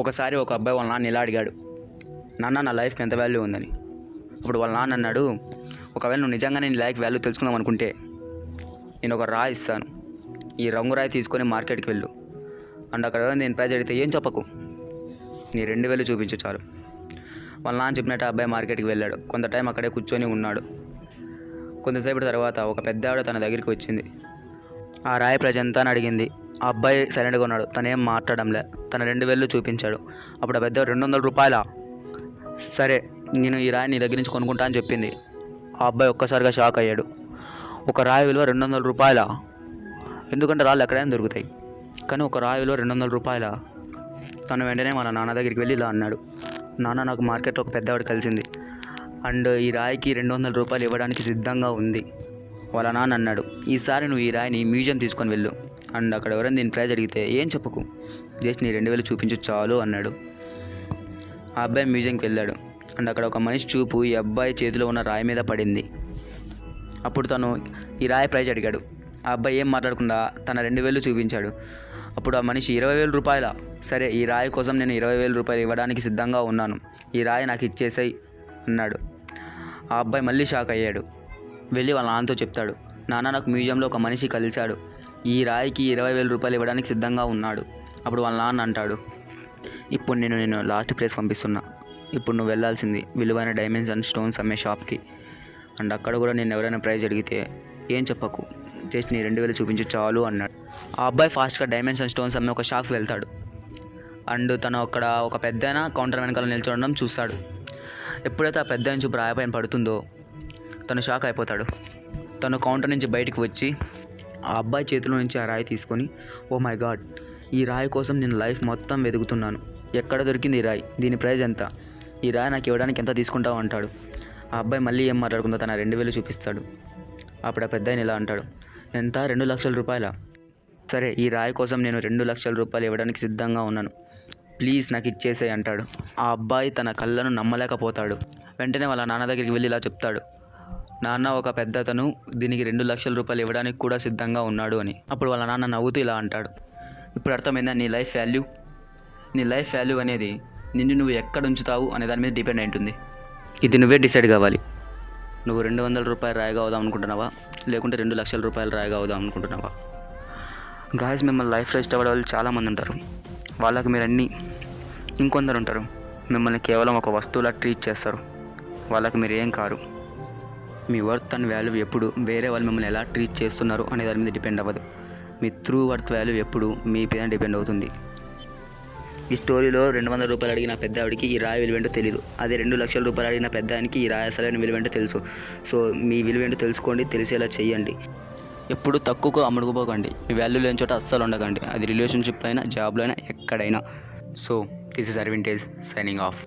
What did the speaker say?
ఒకసారి ఒక అబ్బాయి వాళ్ళ నాన్న ఇలా అడిగాడు, నాన్న నా లైఫ్కి ఎంత వాల్యూ ఉందని. అప్పుడు వాళ్ళ నాన్న అన్నాడు, ఒకవేళ నువ్వు నిజంగానే నీ లైఫ్ వాల్యూ తెలుసుకుందాం అనుకుంటే నేను ఒక రాయి ఇస్తాను, ఈ రంగు రాయి తీసుకొని మార్కెట్కి వెళ్ళు అండ్ అక్కడ నేను ప్రైజ్ అడిగితే ఏం చెప్పకు, నీ 2000 చూపించు చాలు. వాళ్ళ నాన్న చెప్పినట్టు అబ్బాయి మార్కెట్కి వెళ్ళాడు. కొంత టైం అక్కడే కూర్చొని ఉన్నాడు. కొంతసేపటి తర్వాత ఒక పెద్ద ఆవిడ తన దగ్గరికి వచ్చింది. ఆ రాయి ప్రైజ్ ఎంత అని అడిగింది. ఆ అబ్బాయి సైలెంట్గా ఉన్నాడు. తనేం మాట్లాడంలే. తన 2000 చూపించాడు. అప్పుడు ఆ పెద్ద 200 రూపాయలా, సరే నేను ఈ రాయి నీ దగ్గర నుంచి కొనుక్కుంటా అని చెప్పింది. ఆ అబ్బాయి ఒక్కసారిగా షాక్ అయ్యాడు. ఒక రాయి విలువ 200 రూపాయలా? ఎందుకంటే రాళ్ళు ఎక్కడైనా దొరుకుతాయి, కానీ ఒక రాయి విలువ 200 రూపాయలా? తను వెంటనే వాళ్ళ నాన్న దగ్గరికి వెళ్ళి ఇలా అన్నాడు, నాన్న నాకు మార్కెట్లో ఒక పెద్దవాడు కలిసింది అండ్ ఈ రాయికి 200 రూపాయలు ఇవ్వడానికి సిద్ధంగా ఉంది. వాళ్ళ నాన్న అన్నాడు, ఈసారి నువ్వు ఈ రాయిని మ్యూజియం తీసుకొని వెళ్ళు అండ్ అక్కడ ఎవరైనా దీని ప్రైజ్ అడిగితే ఏం చెప్పకు, జస్ట్ నీ 2000 చూపించు చాలు అన్నాడు. ఆ అబ్బాయి మ్యూజియంకి వెళ్ళాడు అండ్ అక్కడ ఒక మనిషి చూపు ఈ అబ్బాయి చేతిలో ఉన్న రాయి మీద పడింది. అప్పుడు తను ఈ రాయి ప్రైజ్ అడిగాడు. ఆ అబ్బాయి ఏం మాట్లాడకుండా తన 2000 చూపించాడు. అప్పుడు ఆ మనిషి 20,000 రూపాయల, సరే ఈ రాయి కోసం నేను 20,000 రూపాయలు ఇవ్వడానికి సిద్ధంగా ఉన్నాను, ఈ రాయి నాకు ఇచ్చేసాయి అన్నాడు. ఆ అబ్బాయి మళ్ళీ షాక్ అయ్యాడు. వెళ్ళి వాళ్ళ నాన్నతో చెప్తాడు, నాన్న నాకు మ్యూజియంలో ఒక మనిషి కలిశాడు, ఈ రాయికి 20,000 రూపాయలు ఇవ్వడానికి సిద్ధంగా ఉన్నాడు. అప్పుడు వాళ్ళ నాన్న అంటాడు, ఇప్పుడు నేను లాస్ట్ ప్లేస్ పంపిస్తున్నా, ఇప్పుడు నువ్వు వెళ్ళాల్సింది విలువైన డైమండ్స్ అండ్ స్టోన్స్ అమ్మే షాప్కి అండ్ అక్కడ కూడా నేను ఎవరైనా ప్రైజ్ అడిగితే ఏం చెప్పకు, జస్ట్ నీ 2000 చూపించు చాలు అన్నాడు. ఆ అబ్బాయి ఫాస్ట్గా డైమండ్స్ అండ్ స్టోన్స్ అమ్మే ఒక షాప్కి వెళ్తాడు అండ్ తను అక్కడ ఒక పెద్ద కౌంటర్ వెనకాల నిల్చోవడం చూస్తాడు. ఎప్పుడైతే ఆ పెద్ద చూపు రాయి పైన పడుతుందో తను షాక్ అయిపోతాడు. తను కౌంటర్ నుంచి బయటికి వచ్చి ఆ అబ్బాయి చేతిలో నుంచి ఆ రాయి తీసుకొని, ఓ మై గాడ్, ఈ రాయి కోసం నేను లైఫ్ మొత్తం వెతుకుతున్నాను, ఎక్కడ దొరికింది ఈ రాయి, దీని ప్రైజ్ ఎంత, ఈ రాయి నాకు ఇవ్వడానికి ఎంత తీసుకుంటావు అంటాడు. ఆ అబ్బాయి మళ్ళీ ఏం మాట్లాడకుండా తన 2000 చూపిస్తాడు. అప్పుడు ఆ పెద్ద ఇలా అంటాడు, ఎంత, 2 లక్షల రూపాయల, సరే ఈ రాయి కోసం నేను 2 లక్షల రూపాయలు ఇవ్వడానికి సిద్ధంగా ఉన్నాను, ప్లీజ్ నాకు ఇచ్చేసేయి అంటాడు. ఆ అబ్బాయి తన కళ్ళను నమ్మలేకపోతాడు. వెంటనే వాళ్ళ నాన్న దగ్గరికి వెళ్ళి ఇలా చెప్తాడు, నాన్న ఒక పెద్దతను దీనికి 2 లక్షల రూపాయలు ఇవ్వడానికి కూడా సిద్ధంగా ఉన్నాడు అని. అప్పుడు వాళ్ళ నాన్న నవ్వుతూ ఇలా అంటాడు, ఇప్పుడు అర్థమైందా నీ లైఫ్ వాల్యూ? నీ లైఫ్ వాల్యూ అనేది నిన్ను నువ్వు ఎక్కడ ఉంచుతావు అనే దాని మీద డిపెండ్ అయి ఉంటుంది. ఇది నువ్వే డిసైడ్ కావాలి. నువ్వు 200 రూపాయలు రాయిగా అవుదాం అనుకుంటున్నావా, లేకుంటే 2 లక్షల రూపాయలు రాయిగా అవుదాం అనుకుంటున్నావా? గాయస్, మిమ్మల్ని లైఫ్లో ఇష్టపడే వాళ్ళు చాలామంది ఉంటారు. వాళ్ళకి మీరు అన్నీ, ఇంకొందరు ఉంటారు మిమ్మల్ని కేవలం ఒక వస్తువులా ట్రీట్ చేస్తారు. వాళ్ళకి మీరు ఏం car. Me worth and value ఎప్పుడు వేరే వాళ్ళు మిమ్మల్ని ఎలా ట్రీట్ చేస్తున్నారు అనే దాని మీద డిపెండ్ అవ్వదు. మీ ట్రూ వర్త్ వాల్యూ ఎప్పుడు మీ పైన డిపెండ్ అవుతుంది. ఈ స్టోరీలో 200 రూపాయలు అడిగిన పెద్ద ఆవిడికి ఈ రాయి విలువేంటో తెలియదు. అదే 2 లక్షల రూపాయలు అడిగిన పెద్ద ఆయనకి ఈ రాయి అసలైన విలువేంటో తెలుసు. సో మీ విలువేంటో తెలుసుకోండి, తెలిసేలా చేయండి. ఎప్పుడు తక్కువగా అమ్ముడుకుపోకండి. మీ వాల్యూ లేని చోట అస్సలు ఉండకండి. అది రిలేషన్షిప్లో అయినా, జాబ్లో అయినా, ఎక్కడైనా. So this is Arvind Tej signing of.